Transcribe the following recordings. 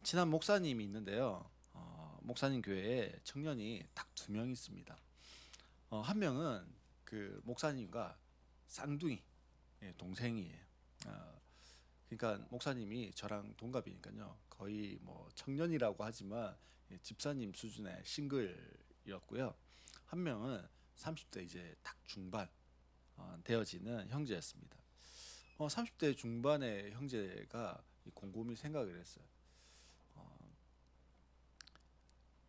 친한 목사님이 있는데요. 목사님 교회에 청년이 딱 두 명 있습니다. 한 명은 그 목사님과 쌍둥이 동생이에요. 어, 그러니까 목사님이 저랑 동갑이니까요. 거의 뭐 청년이라고 하지만 집사님 수준의 싱글이었고요. 한 명은 30대 이제 딱 중반 되어지는 형제였습니다. 30대 중반의 형제가 곰곰이 생각을 했어요. 어,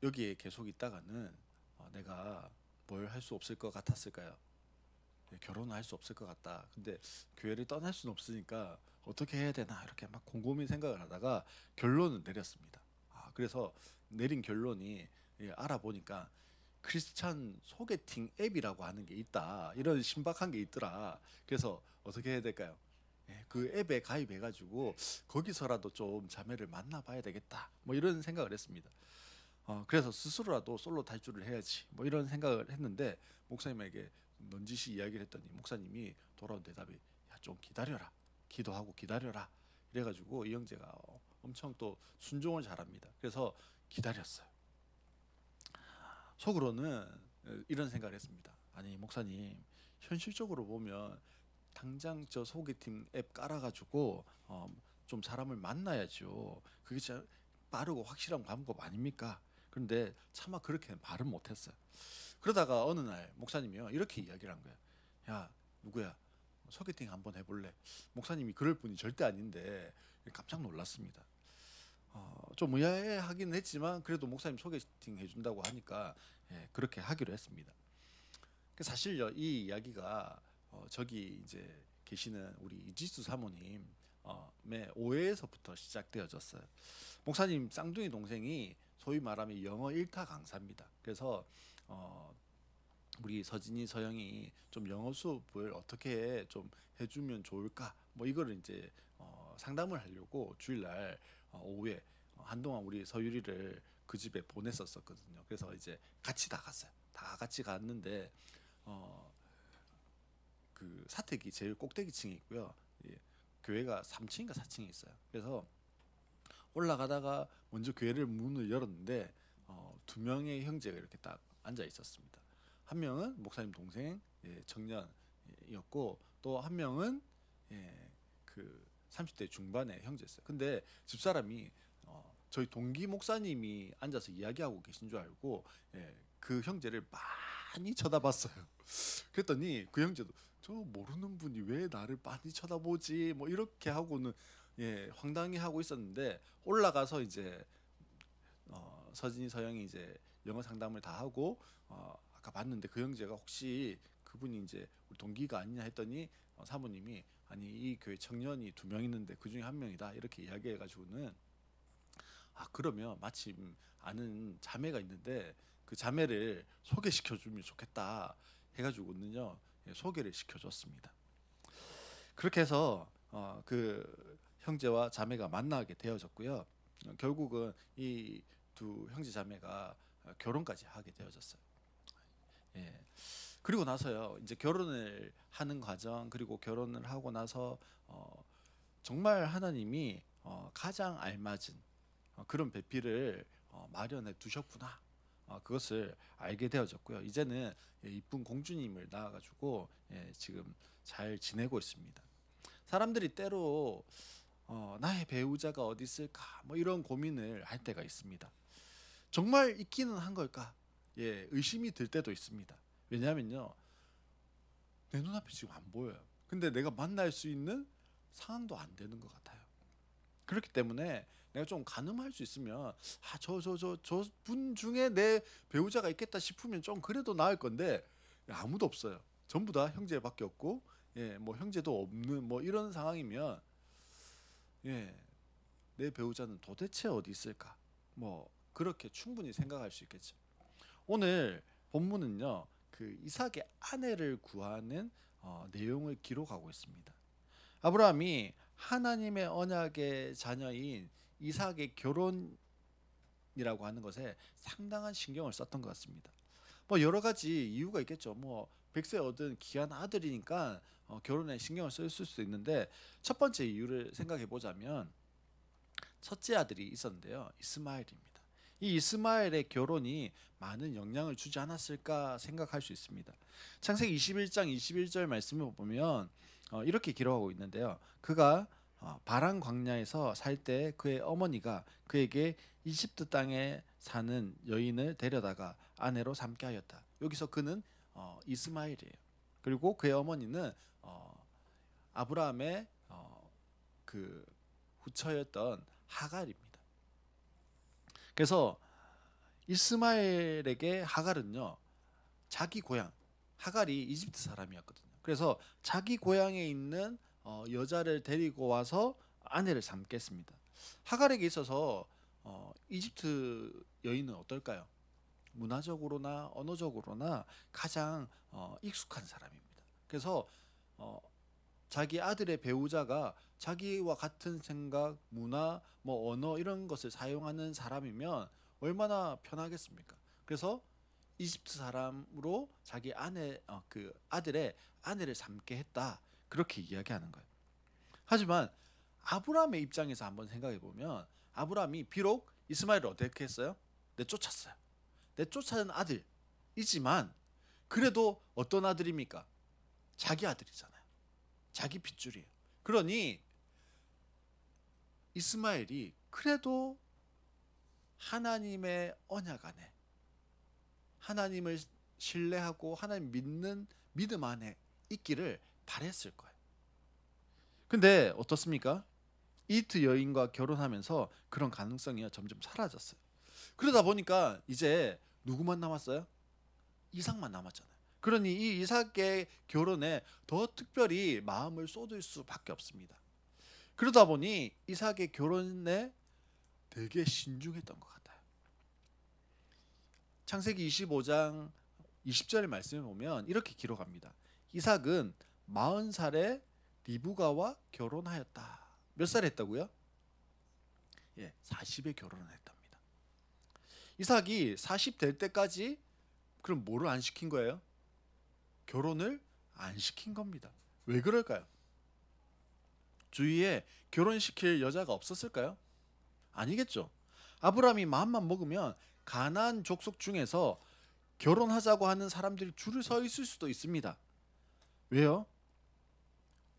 여기에 계속 있다가는 내가 뭘 할 수 없을 것 같았을까요? 결혼을 할 수 없을 것 같다. 근데 교회를 떠날 수는 없으니까 어떻게 해야 되나 이렇게 막 곰곰이 생각을 하다가 결론을 내렸습니다. 그래서 내린 결론이 알아보니까 크리스찬 소개팅 앱이라고 하는 게 있다. 이런 신박한 게 있더라. 그래서 어떻게 해야 될까요? 그 앱에 가입해가지고 거기서라도 좀 자매를 만나봐야 되겠다. 뭐 이런 생각을 했습니다. 그래서 스스로라도 솔로 탈출을 해야지. 뭐 이런 생각을 했는데 목사님에게 넌지시 이야기를 했더니 목사님이 돌아온 대답이 야, 좀 기다려라. 기도하고 기다려라. 이래가지고 이 형제가 엄청 또 순종을 잘합니다. 그래서 기다렸어요. 속으로는 이런 생각을 했습니다. 아니 목사님 현실적으로 보면 당장 저 소개팅 앱 깔아가지고 좀 사람을 만나야죠. 그게 진짜 빠르고 확실한 방법 아닙니까? 그런데 차마 그렇게 말은 못했어요. 그러다가 어느 날 목사님이요 이렇게 이야기를 한 거예요. 야 누구야 소개팅 한번 해볼래? 목사님이 그럴 분이 절대 아닌데 깜짝 놀랐습니다. 좀 의아해하긴 했지만 그래도 목사님 소개팅 해준다고 하니까 그렇게 하기로 했습니다. 사실요 이 이야기가 저기 이제 계시는 우리 이지수 사모님의 오해에서부터 시작되어졌어요. 목사님 쌍둥이 동생이 소위 말하면 영어 1타 강사입니다. 그래서 어, 우리 서진이 서영이 좀 영어 수업을 어떻게 좀 해주면 좋을까 뭐 이거를 이제 상담을 하려고 주일날 오후에 한동안 우리 서유리를 그 집에 보냈었거든요. 그래서 이제 같이 다 갔어요. 다 같이 갔는데 어, 그 사택이 제일 꼭대기층에 있고요. 예, 교회가 3층인가 4층에 있어요. 그래서 올라가다가 먼저 교회를 문을 열었는데 두 명의 형제가 이렇게 딱 앉아 있었습니다. 한 명은 목사님 동생 청년이었고 또 한 명은 그 30대 중반의 형제였어요. 근데 집사람이 저희 동기 목사님이 앉아서 이야기하고 계신 줄 알고 그 형제를 많이 쳐다봤어요. 그랬더니 그 형제도 저 모르는 분이 왜 나를 많이 쳐다보지 뭐 이렇게 하고는 황당해 하고 있었는데 올라가서 이제 서진이 서영이 이제 영어 상담을 다 하고 아까 봤는데 그 형제가 혹시 그분이 이제 우리 동기가 아니냐 했더니 사모님이 아니 이 교회 청년이 두 명 있는데 그 중에 한 명이다 이렇게 이야기해가지고는 그러면 마침 아는 자매가 있는데 그 자매를 소개시켜 주면 좋겠다 해가지고는요 소개를 시켜줬습니다. 그렇게 해서 그 형제와 자매가 만나게 되어졌고요. 결국은 이 두 형제 자매가 결혼까지 하게 되어졌어요. 예. 그리고 나서요, 이제 결혼을 하는 과정, 그리고 결혼을 하고 나서 정말 하나님이 가장 알맞은 그런 배필을 마련해 두셨구나. 그것을 알게 되어졌고요. 이제는 이쁜 공주님을 낳아가지고 지금 잘 지내고 있습니다. 사람들이 때로 나의 배우자가 어디 있을까 뭐 이런 고민을 할 때가 있습니다. 정말 있기는 한 걸까? 의심이 들 때도 있습니다. 왜냐하면요, 내 눈앞에 지금 안 보여요. 근데 내가 만날 수 있는 상황도 안 되는 것 같아요. 그렇기 때문에 내가 좀 가늠할 수 있으면 저 분 중에 내 배우자가 있겠다 싶으면 좀 그래도 나을 건데 아무도 없어요. 전부 다 형제밖에 없고 뭐 형제도 없는 뭐 이런 상황이면 예, 내 배우자는 도대체 어디 있을까? 뭐 그렇게 충분히 생각할 수 있겠죠. 오늘 본문은요. 그 이삭의 아내를 구하는 내용을 기록하고 있습니다. 아브라함이 하나님의 언약의 자녀인 이삭의 결혼이라고 하는 것에 상당한 신경을 썼던 것 같습니다. 뭐 여러 가지 이유가 있겠죠. 뭐 백세 얻은 귀한 아들이니까 결혼에 신경을 썼을 수도 있는데 첫 번째 이유를 생각해 보자면 첫째 아들이 있었는데요. 이스마엘입니다. 이 이스마엘의 결혼이 많은 영향을 주지 않았을까 생각할 수 있습니다. 창세기 21장 21절 말씀을 보면 이렇게 기록하고 있는데요. 그가 바란 광야에서 살 때 그의 어머니가 그에게 이집트 땅에 사는 여인을 데려다가 아내로 삼게 하였다. 여기서 그는 이스마엘이에요. 그리고 그의 어머니는 아브라함의 그 후처였던 하갈입니다. 그래서 이스마엘에게 하갈은요, 자기 고향, 하갈이 이집트 사람이었거든요. 그래서 자기 고향에 있는 여자를 데리고 와서 아내를 삼겠습니다. 하갈에게 있어서 이집트 여인은 어떨까요? 문화적으로나 언어적으로나 가장 익숙한 사람입니다. 그래서 자기 아들의 배우자가 자기와 같은 생각, 문화, 뭐 언어 이런 것을 사용하는 사람이면 얼마나 편하겠습니까? 그래서 이집트 사람으로 자기 그 아들의 아내를 삼게 했다. 그렇게 이야기하는 거예요. 하지만 아브라함의 입장에서 한번 생각해 보면 아브라함이 비록 이스마엘을 어떻게 했어요? 내쫓았어요. 내쫓아는 아들이지만 그래도 어떤 아들입니까? 자기 아들이잖아요. 자기 핏줄이에요. 그러니 이스마엘이 그래도 하나님의 언약 안에, 하나님을 신뢰하고 하나님 믿는 믿음 안에 있기를 바랬을 거예요. 근데 어떻습니까? 이집트 여인과 결혼하면서 그런 가능성이 점점 사라졌어요. 그러다 보니까 이제 누구만 남았어요? 이삭만 남았잖아요. 그러니 이 이삭의 결혼에 더 특별히 마음을 쏟을 수밖에 없습니다. 그러다 보니 이삭의 결혼에 되게 신중했던 것 같아요. 창세기 25장 20절의 말씀을 보면 이렇게 기록합니다. 이삭은 40살에 리브가와 결혼하였다. 몇 살 했다고요? 40에 결혼을 했답니다. 이삭이 40 될 때까지 그럼 뭐를 안 시킨 거예요? 결혼을 안 시킨 겁니다. 왜 그럴까요? 주위에 결혼시킬 여자가 없었을까요? 아니겠죠. 아브라함이 마음만 먹으면 가나안 족속 중에서 결혼하자고 하는 사람들이 줄을 서 있을 수도 있습니다. 왜요?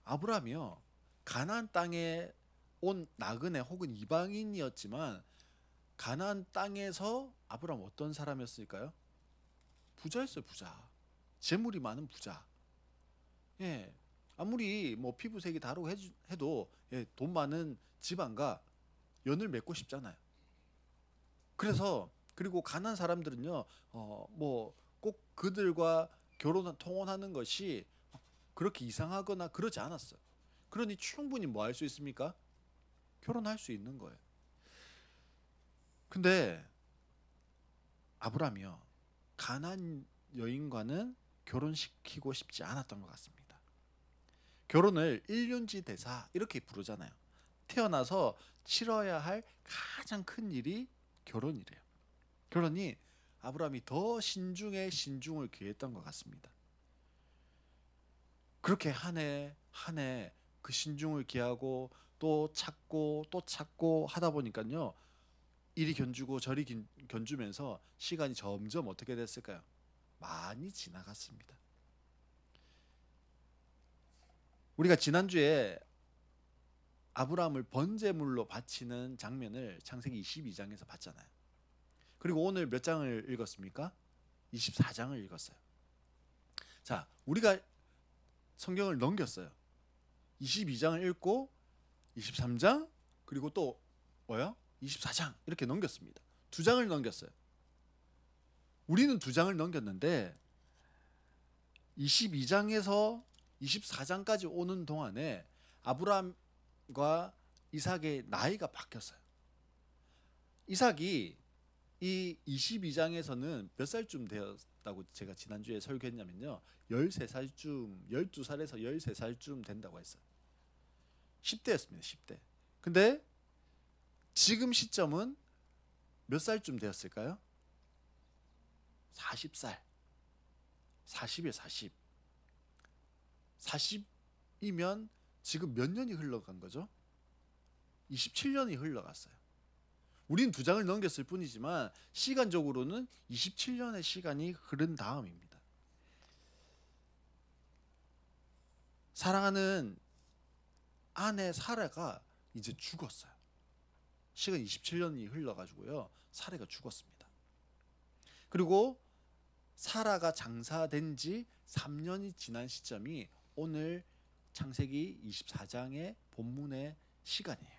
아브라함이요, 가나안 땅에 온 나그네 혹은 이방인이었지만 가나안 땅에서 아브라함 어떤 사람이었을까요? 부자였어요. 부자. 재물이 많은 부자. 아무리 뭐 피부색이 다르고 해도 돈 많은 집안과 연을 맺고 싶잖아요. 그래서 그리고 가난한 사람들은요, 뭐 꼭 그들과 통혼하는 것이 그렇게 이상하거나 그러지 않았어요. 그러니 충분히 뭐 할 수 있습니까? 결혼할 수 있는 거예요. 근데 아브라함이요, 가나안 여인과는 결혼시키고 싶지 않았던 것 같습니다. 결혼을 일륜지 대사 이렇게 부르잖아요. 태어나서 치러야 할 가장 큰 일이 결혼이래요. 그러니 아브라함이 더 신중에 신중을 기했던 것 같습니다. 그렇게 한 해 한 해 그 신중을 기하고 또 찾고 또 찾고 하다 보니까요, 이리 견주고 저리 견주면서 시간이 점점 어떻게 됐을까요? 많이 지나갔습니다. 우리가 지난주에 아브라함을 번제물로 바치는 장면을 창세기 22장에서 봤잖아요. 그리고 오늘 몇 장을 읽었습니까? 24장을 읽었어요. 자, 우리가 성경을 넘겼어요. 22장을 읽고 23장 그리고 또 뭐요? 24장 이렇게 넘겼습니다. 2장을 넘겼어요. 우리는 2장을 넘겼는데 22장에서 24장까지 오는 동안에 아브라함과 이삭의 나이가 바뀌었어요. 이삭이 이 22장에서는 몇 살쯤 되었다고 제가 지난주에 설교했냐면요, 13살쯤, 12살에서 13살쯤 된다고 했어요. 10대였습니다. 10대. 근데 지금 시점은 몇 살쯤 되었을까요? 40살. 40이에요. 40. 40이면 지금 몇 년이 흘러간 거죠? 27년이 흘러갔어요. 우린 2장을 넘겼을 뿐이지만 시간적으로는 27년의 시간이 흐른 다음입니다. 사랑하는 아내 사라가 이제 죽었어요. 시간 27년이 흘러가지고요. 사라가 죽었습니다. 그리고 사라가 장사된 지 3년이 지난 시점이 오늘 창세기 24장의 본문의 시간이에요.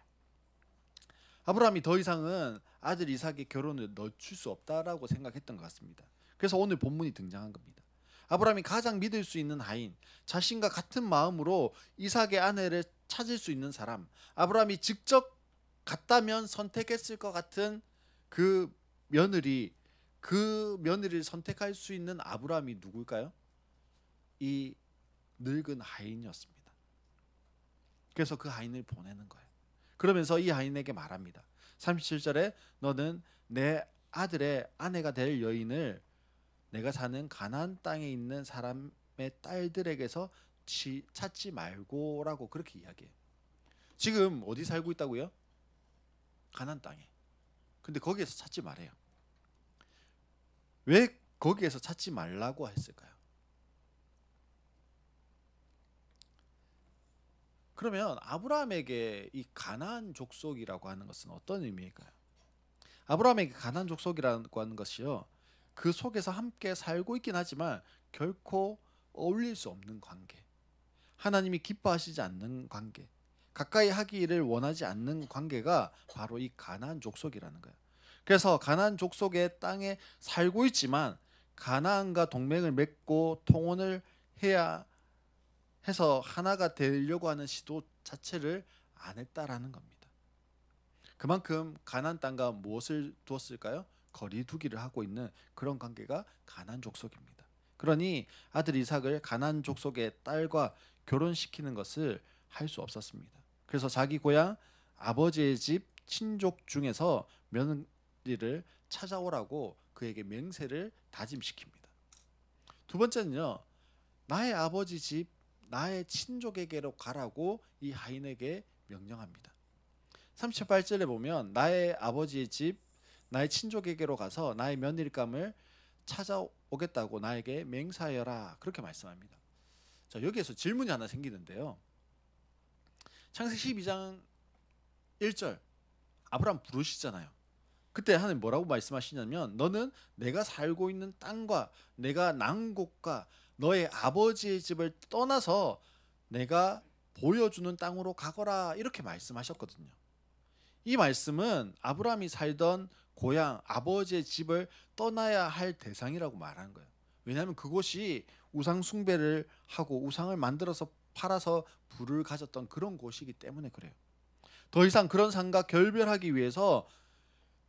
아브라함이 더 이상은 아들 이삭의 결혼을 늦출 수 없다라고 생각했던 것 같습니다. 그래서 오늘 본문이 등장한 겁니다. 아브라함이 가장 믿을 수 있는 하인, 자신과 같은 마음으로 이삭의 아내를 찾을 수 있는 사람, 아브라함이 직접 갔다면 선택했을 것 같은 그 며느리를 선택할 수 있는 아브라함이 누굴까요? 이 늙은 하인이었습니다. 그래서 그 하인을 보내는 거예요. 그러면서 이 하인에게 말합니다. 37절에 너는 내 아들의 아내가 될 여인을 내가 사는 가나안 땅에 있는 사람의 딸들에게서 찾지 말고라고 그렇게 이야기해요. 지금 어디 살고 있다고요? 가나안 땅에. 근데 거기에서 찾지 말아요. 왜 거기에서 찾지 말라고 했을까요? 그러면 아브라함에게 이 가나안 족속이라고 하는 것은 어떤 의미일까요? 아브라함에게 가나안 족속이라고 하는 것이요, 그 속에서 함께 살고 있긴 하지만 결코 어울릴 수 없는 관계, 하나님이 기뻐하시지 않는 관계, 가까이 하기를 원하지 않는 관계가 바로 이 가나안 족속이라는 거예요. 그래서 가나안 족속의 땅에 살고 있지만 가나안과 동맹을 맺고 통혼을 해야 해서 하나가 되려고 하는 시도 자체를 안 했다라는 겁니다. 그만큼 가나안 땅과 무엇을 두었을까요? 거리두기를 하고 있는 그런 관계가 가나안 족속입니다. 그러니 아들 이삭을 가나안 족속의 딸과 결혼시키는 것을 할 수 없었습니다. 그래서 자기 고향 아버지의 집 친족 중에서 며느리를 찾아오라고 그에게 맹세를 다짐시킵니다. 두 번째는요, 나의 아버지 집 나의 친족에게로 가라고 이 하인에게 명령합니다. 38절에 보면 나의 아버지의 집 나의 친족에게로 가서 나의 며느리감을 찾아오겠다고 나에게 맹세하여라, 그렇게 말씀합니다. 자, 여기에서 질문이 하나 생기는데요. 창세기 12장 1절 아브라함 부르시잖아요. 그때 하나님 뭐라고 말씀하시냐면 너는 내가 살고 있는 땅과 내가 난 곳과 너의 아버지의 집을 떠나서 내가 보여주는 땅으로 가거라, 이렇게 말씀하셨거든요. 이 말씀은 아브라함이 살던 고향 아버지의 집을 떠나야 할 대상이라고 말하는 거예요. 왜냐하면 그곳이 우상 숭배를 하고 우상을 만들어서 팔아서 부를 가졌던 그런 곳이기 때문에 그래요. 더 이상 그런 삶과 결별하기 위해서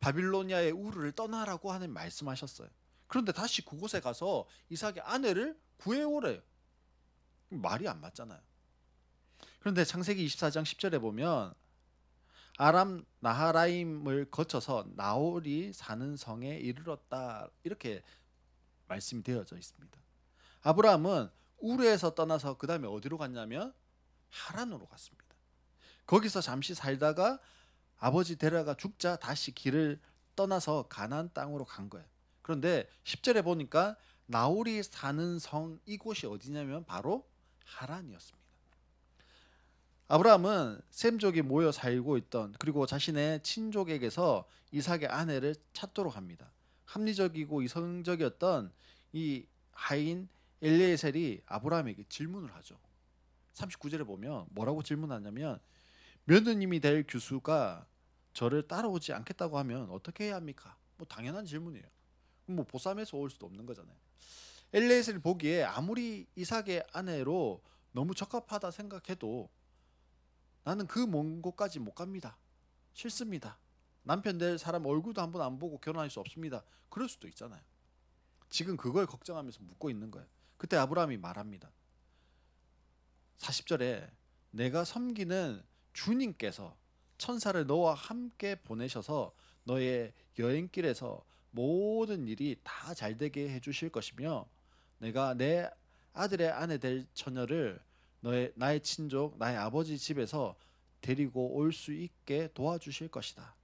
바빌로니아의 우르를 떠나라고 하는 말씀하셨어요. 그런데 다시 그곳에 가서 이삭의 아내를 구해오래요. 말이 안 맞잖아요. 그런데 창세기 24장 10절에 보면 아람 나하라임을 거쳐서 나홀이 사는 성에 이르렀다, 이렇게 말씀이 되어져 있습니다. 아브라함은 우르에서 떠나서 그 다음에 어디로 갔냐면 하란으로 갔습니다. 거기서 잠시 살다가 아버지 데려가 죽자 다시 길을 떠나서 가나안 땅으로 간 거예요. 그런데 10절에 보니까 나홀이 사는 성, 이곳이 어디냐면 바로 하란이었습니다. 아브라함은 셈족이 모여 살고 있던 그리고 자신의 친족에게서 이삭의 아내를 찾도록 합니다. 합리적이고 이성적이었던 이 하인 엘리에셀이 아브라함에게 질문을 하죠. 39절에 보면 뭐라고 질문하냐면 며느님이 될 규수가 저를 따라오지 않겠다고 하면 어떻게 해야 합니까? 뭐 당연한 질문이에요. 뭐 보쌈해서 올 수도 없는 거잖아요. 엘리에셀이 보기에 아무리 이삭의 아내로 너무 적합하다 생각해도 나는 그 먼 곳까지 못 갑니다. 싫습니다. 남편 될 사람 얼굴도 한번 안 보고 결혼할 수 없습니다. 그럴 수도 있잖아요. 지금 그걸 걱정하면서 묻고 있는 거예요. 그때 아브라함이 말합니다. 40절에 내가 섬기는 주님께서 천사를 너와 함께 보내셔서 너의 여행길에서 모든 일이 다 잘되게 해주실 것이며 내가 내 아들의 아내 될 처녀를 나의 친족 나의 아버지 집에서 데리고 올 수 있게 도와주실 것이다.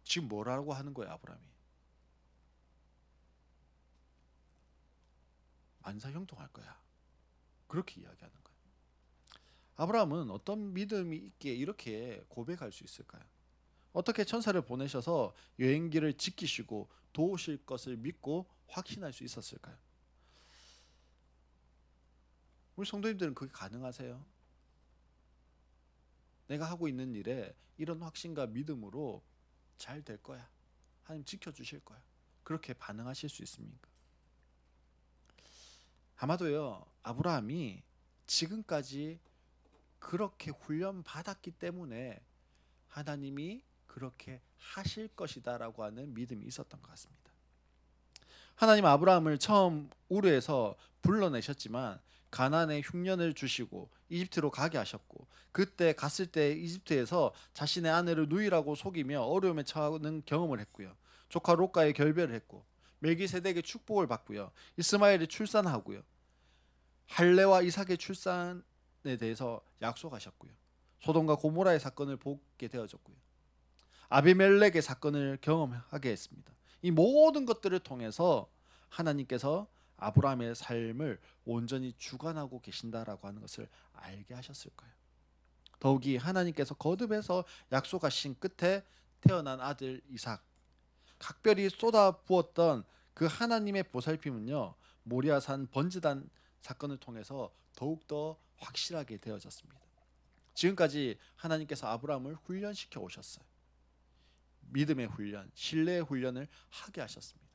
지금 뭐라고 하는 거예요, 아브라함이? 만사형통할 거야. 그렇게 이야기하는 거예요. 아브라함은 어떤 믿음이 있기에 이렇게 고백할 수 있을까요? 어떻게 천사를 보내셔서 여행기를 지키시고 도우실 것을 믿고 확신할 수 있었을까요? 우리 성도님들은 그게 가능하세요? 내가 하고 있는 일에 이런 확신과 믿음으로 잘 될 거야. 하나님 지켜주실 거야. 그렇게 반응하실 수 있습니까? 아마도요, 아브라함이 지금까지 그렇게 훈련 받았기 때문에 하나님이 그렇게 하실 것이다라고 하는 믿음이 있었던 것 같습니다. 하나님 아브라함을 처음 우르에서 불러내셨지만 가나안에 흉년을 주시고 이집트로 가게 하셨고, 그때 갔을 때 이집트에서 자신의 아내를 누이라고 속이며 어려움에 처하는 경험을 했고요. 조카 롯과의 결별을 했고, 멜기세덱의 축복을 받고요. 이스마엘이 출산하고요. 할례와 이삭의 출산에 대해서 약속하셨고요. 소돔과 고모라의 사건을 보게 되어졌고요. 아비멜렉의 사건을 경험하게 했습니다. 이 모든 것들을 통해서 하나님께서 아브라함의 삶을 온전히 주관하고 계신다라고 하는 것을 알게 하셨을 거예요. 더욱이 하나님께서 거듭해서 약속하신 끝에 태어난 아들 이삭, 각별히 쏟아부었던 그 하나님의 보살핌은요, 모리아산 번제단 사건을 통해서 더욱더 확실하게 되어졌습니다. 지금까지 하나님께서 아브라함을 훈련시켜 오셨어요. 믿음의 훈련, 신뢰의 훈련을 하게 하셨습니다.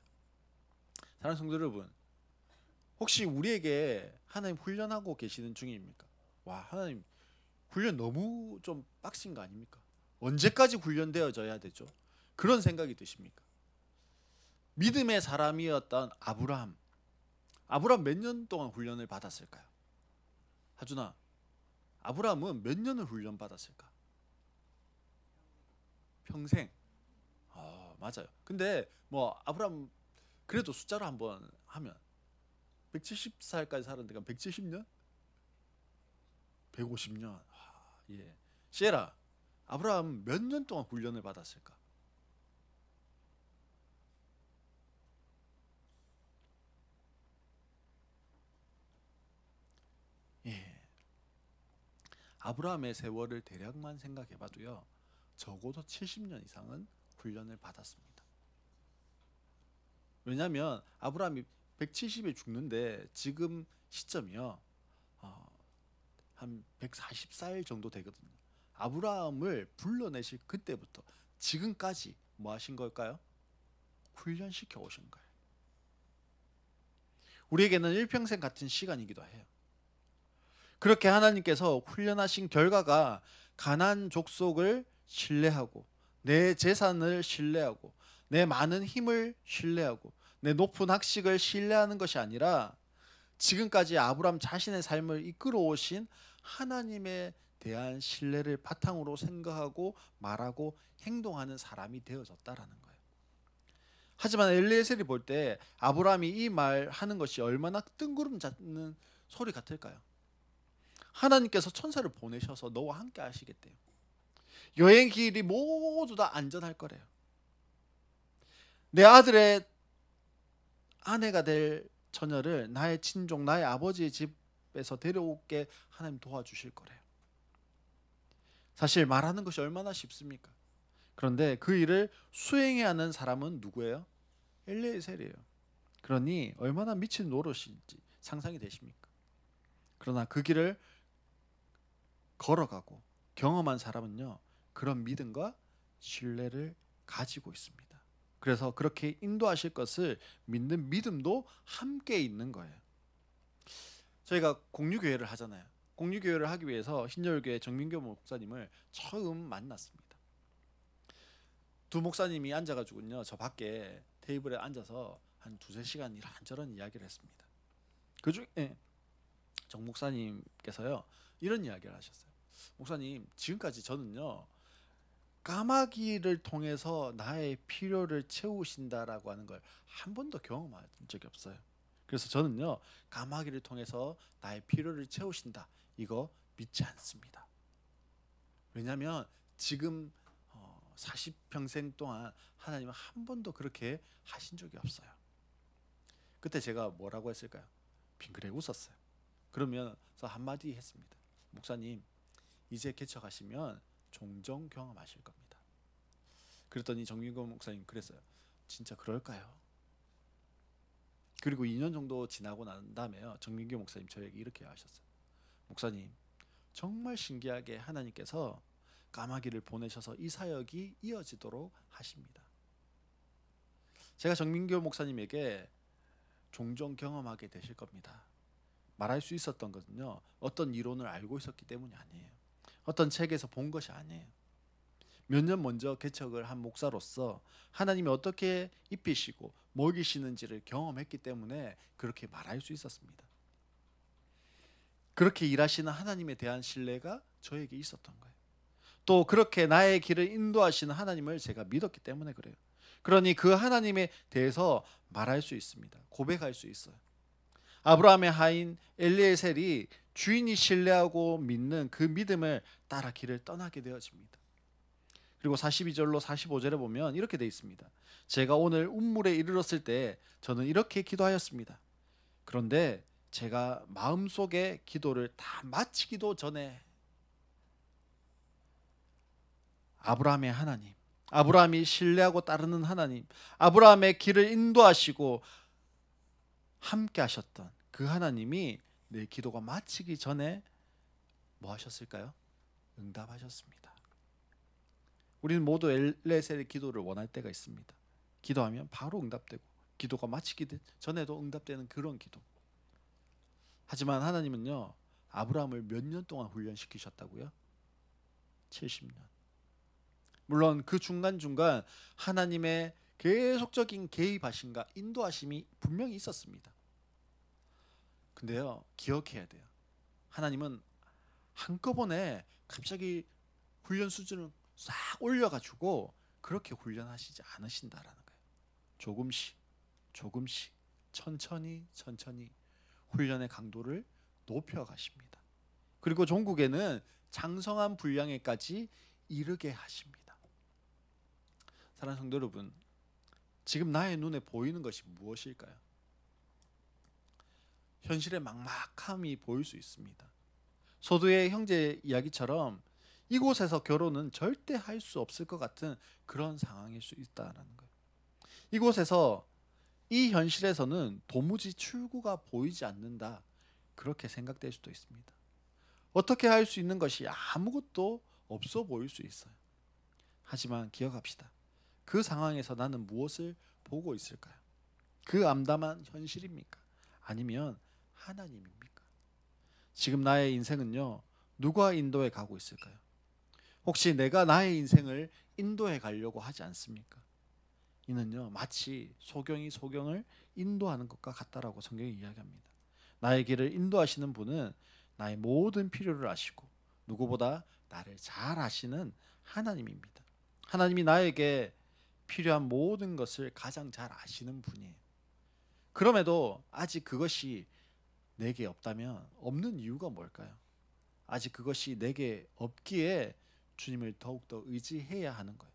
사랑하는 성도 여러분, 혹시 우리에게 하나님 훈련하고 계시는 중입니까? 와, 하나님 훈련 너무 좀 빡신 거 아닙니까? 언제까지 훈련되어져야 되죠? 그런 생각이 드십니까? 믿음의 사람이었던 아브라함 몇 년 동안 훈련을 받았을까요? 하준아, 아브라함은 몇 년을 훈련 받았을까? 평생. 맞아요. 근데 뭐 아브라함 그래도 숫자로 한번 하면 170살까지 살았는데 170년? 150년. 예. 시에라, 아브라함 몇 년 동안 훈련을 받았을까? 예. 아브라함의 세월을 대략만 생각해봐도요, 적어도 70년 이상은 훈련을 받았습니다. 왜냐하면 아브라함이 170에 죽는데 지금 시점이요, 한 140살 정도 되거든요. 아브라함을 불러내실 그때부터 지금까지 뭐 하신 걸까요? 훈련시켜 오신 거예요. 우리에게는 일평생 같은 시간이기도 해요. 그렇게 하나님께서 훈련하신 결과가 가나안 족속을 신뢰하고, 내 재산을 신뢰하고, 내 많은 힘을 신뢰하고, 내 높은 학식을 신뢰하는 것이 아니라 지금까지 아브라함 자신의 삶을 이끌어 오신 하나님에 대한 신뢰를 바탕으로 생각하고 말하고 행동하는 사람이 되어졌다라는 거예요. 하지만 엘리에셀이 볼 때 아브라함이 이 말하는 것이 얼마나 뜬구름 잡는 소리 같을까요? 하나님께서 천사를 보내셔서 너와 함께 하시겠대요. 여행 길이 모두 다 안전할 거래요. 내 아들의 아내가 될 처녀를 나의 친족, 나의 아버지의 집에서 데려오게 하나님 도와주실 거래요. 사실 말하는 것이 얼마나 쉽습니까? 그런데 그 일을 수행해야 하는 사람은 누구예요? 엘리에셀이에요. 그러니 얼마나 미친 노릇인지 상상이 되십니까? 그러나 그 길을 걸어가고 경험한 사람은요, 그런 믿음과 신뢰를 가지고 있습니다. 그래서 그렇게 인도하실 것을 믿는 믿음도 함께 있는 거예요. 저희가 공유교회를 하잖아요. 공유교회를 하기 위해서 신열교회 정민교 목사님을 처음 만났습니다. 두 목사님이 앉아가지고요, 저 밖에 테이블에 앉아서 한 2-3시간 이런저런 이야기를 했습니다. 그 중에 정 목사님께서요, 이런 이야기를 하셨어요. 목사님, 지금까지 저는요, 까마귀를 통해서 나의 필요를 채우신다라고 하는 걸 한 번도 경험한 적이 없어요. 그래서 저는요, 까마귀를 통해서 나의 필요를 채우신다, 이거 믿지 않습니다. 왜냐하면 지금 40평생 동안 하나님은 한 번도 그렇게 하신 적이 없어요. 그때 제가 뭐라고 했을까요? 빙그레 웃었어요. 그러면서 한마디 했습니다. 목사님, 이제 개척하시면 종종 경험하실 겁니다. 그랬더니 정민고 목사님 그랬어요. 진짜 그럴까요? 그리고 2년 정도 지나고 난 다음에요, 정민교 목사님 저에게 이렇게 하셨어요. 목사님, 정말 신기하게 하나님께서 까마귀를 보내셔서 이 사역이 이어지도록 하십니다. 제가 정민교 목사님에게 종종 경험하게 되실 겁니다. 말할 수 있었던 것은요, 어떤 이론을 알고 있었기 때문이 아니에요. 어떤 책에서 본 것이 아니에요. 몇 년 먼저 개척을 한 목사로서 하나님이 어떻게 입히시고 먹이시는지를 경험했기 때문에 그렇게 말할 수 있었습니다. 그렇게 일하시는 하나님에 대한 신뢰가 저에게 있었던 거예요. 또 그렇게 나의 길을 인도하시는 하나님을 제가 믿었기 때문에 그래요. 그러니 그 하나님에 대해서 말할 수 있습니다. 고백할 수 있어요. 아브라함의 하인 엘리에셀이 주인이 신뢰하고 믿는 그 믿음을 따라 길을 떠나게 되어집니다. 그리고 42절로 45절에 보면 이렇게 되어 있습니다. 제가 오늘 운물에 이르렀을 때 저는 이렇게 기도하였습니다. 그런데 제가 마음속에 기도를 다 마치기도 전에 아브라함의 하나님, 아브라함이 신뢰하고 따르는 하나님, 아브라함의 길을 인도하시고 함께 하셨던 그 하나님이 내 기도가 마치기 전에 뭐 하셨을까요? 응답하셨습니다. 우리는 모두 엘레셀의 기도를 원할 때가 있습니다. 기도하면 바로 응답되고 기도가 마치기 전에도 응답되는 그런 기도. 하지만 하나님은요, 아브라함을 몇 년 동안 훈련시키셨다고요? 70년. 물론 그 중간중간 하나님의 계속적인 개입하심과 인도하심이 분명히 있었습니다. 근데요, 기억해야 돼요. 하나님은 한꺼번에 갑자기 훈련 수준을 싹 올려가지고 그렇게 훈련하시지 않으신다라는 거예요. 조금씩 조금씩 천천히 훈련의 강도를 높여가십니다. 그리고 종국에는 장성한 분량에까지 이르게 하십니다. 사랑하는 성도 여러분, 지금 나의 눈에 보이는 것이 무엇일까요? 현실의 막막함이 보일 수 있습니다. 소두의 형제 이야기처럼 이곳에서 결혼은 절대 할 수 없을 것 같은 그런 상황일 수 있다는 거예요. 이곳에서 이 현실에서는 도무지 출구가 보이지 않는다, 그렇게 생각될 수도 있습니다. 어떻게 할 수 있는 것이 아무것도 없어 보일 수 있어요. 하지만 기억합시다. 그 상황에서 나는 무엇을 보고 있을까요? 그 암담한 현실입니까? 아니면 하나님입니까? 지금 나의 인생은요, 누가 인도해 가고 있을까요? 혹시 내가 나의 인생을 인도해 가려고 하지 않습니까? 이는요, 마치 소경이 소경을 인도하는 것과 같다라고 성경이 이야기합니다. 나의 길을 인도하시는 분은 나의 모든 필요를 아시고 누구보다 나를 잘 아시는 하나님입니다. 하나님이 나에게 필요한 모든 것을 가장 잘 아시는 분이에요. 그럼에도 아직 그것이 내게 없다면 없는 이유가 뭘까요? 아직 그것이 내게 없기에 주님을 더욱더 의지해야 하는 거예요.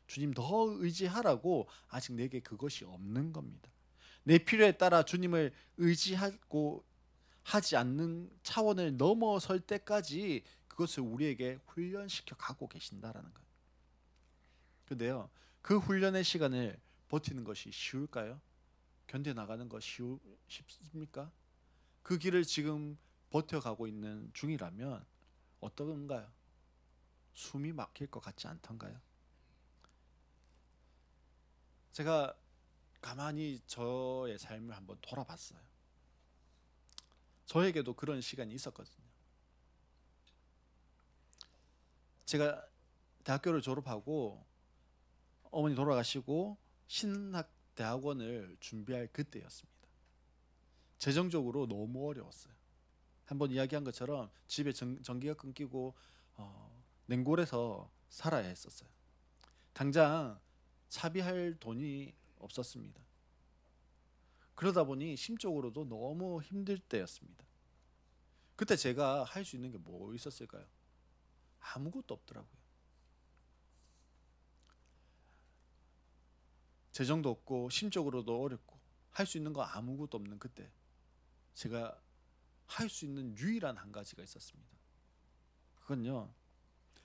주님 더 의지하라고 아직 내게 그것이 없는 겁니다. 내 필요에 따라 주님을 의지하고 하지 않는 차원을 넘어설 때까지 그것을 우리에게 훈련시켜 가고 계신다라는 거예요. 근데요, 그 훈련의 시간을 버티는 것이 쉬울까요? 견뎌나가는 거 쉽습니까? 그 길을 지금 버텨가고 있는 중이라면 어떤가요? 숨이 막힐 것 같지 않던가요? 제가 가만히 저의 삶을 한번 돌아봤어요. 저에게도 그런 시간이 있었거든요. 제가 대학교를 졸업하고 어머니 돌아가시고 신학대학원을 준비할 그때였습니다. 재정적으로 너무 어려웠어요. 한번 이야기한 것처럼 집에 전기가 끊기고 냉골에서 살아야 했었어요. 당장 차비할 돈이 없었습니다. 그러다 보니 심적으로도 너무 힘들 때였습니다. 그때 제가 할 수 있는 게 뭐 있었을까요? 아무것도 없더라고요. 재정도 없고 심적으로도 어렵고 할 수 있는 거 아무것도 없는 그때 제가 할 수 있는 유일한 한 가지가 있었습니다. 그건요,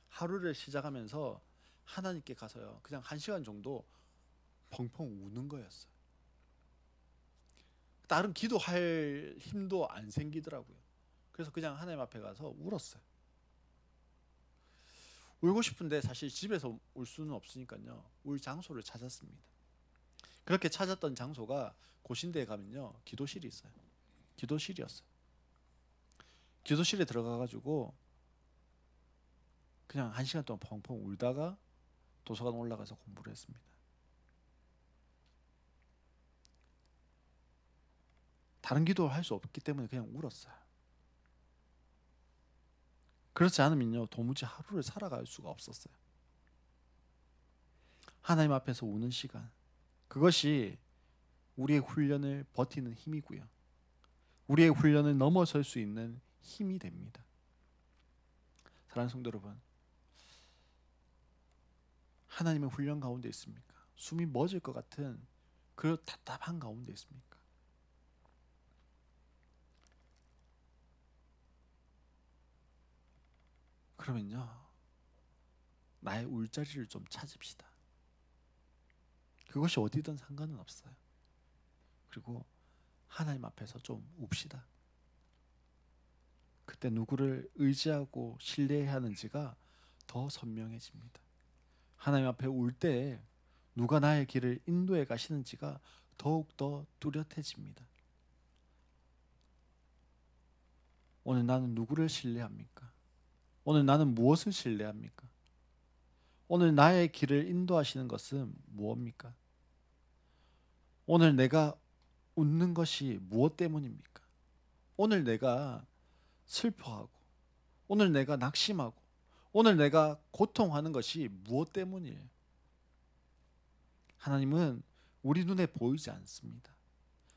하루를 시작하면서 하나님께 가서요 그냥 1시간 정도 펑펑 우는 거였어요. 다른 기도할 힘도 안 생기더라고요. 그래서 그냥 하나님 앞에 가서 울었어요. 울고 싶은데 사실 집에서 울 수는 없으니까요 울 장소를 찾았습니다. 그렇게 찾았던 장소가 고신대에 가면요 기도실이 있어요. 기도실이었어요. 기도실에 들어가가지고 그냥 1시간 동안 펑펑 울다가 도서관 올라가서 공부를 했습니다. 다른 기도를 할 수 없기 때문에 그냥 울었어요. 그렇지 않으면요 도무지 하루를 살아갈 수가 없었어요. 하나님 앞에서 우는 시간, 그것이 우리의 훈련을 버티는 힘이고요, 우리의 훈련을 넘어설 수 있는 힘이 됩니다. 사랑하는 성도 여러분, 하나님의 훈련 가운데 있습니까? 숨이 멎을 것 같은 그 답답한 가운데 있습니까? 그러면요 나의 울자리를 좀 찾읍시다. 그것이 어디든 상관은 없어요. 그리고 하나님 앞에서 좀 웁시다. 그때 누구를 의지하고 신뢰해야 하는지가 더 선명해집니다. 하나님 앞에 울 때 누가 나의 길을 인도해 가시는지가 더욱더 뚜렷해집니다. 오늘 나는 누구를 신뢰합니까? 오늘 나는 무엇을 신뢰합니까? 오늘 나의 길을 인도하시는 것은 무엇입니까? 오늘 내가 웃는 것이 무엇 때문입니까? 오늘 내가 슬퍼하고, 오늘 내가 낙심하고, 오늘 내가 고통하는 것이 무엇 때문이에요? 하나님은 우리 눈에 보이지 않습니다.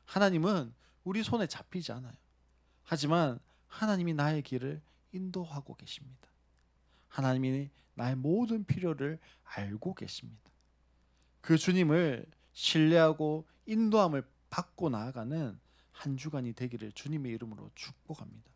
하나님은 우리 손에 잡히지 않아요. 하지만 하나님이 나의 길을 인도하고 계십니다. 하나님이 나의 모든 필요를 알고 계십니다. 그 주님을 신뢰하고 인도함을 받고 나아가는 한 주간이 되기를 주님의 이름으로 축복합니다.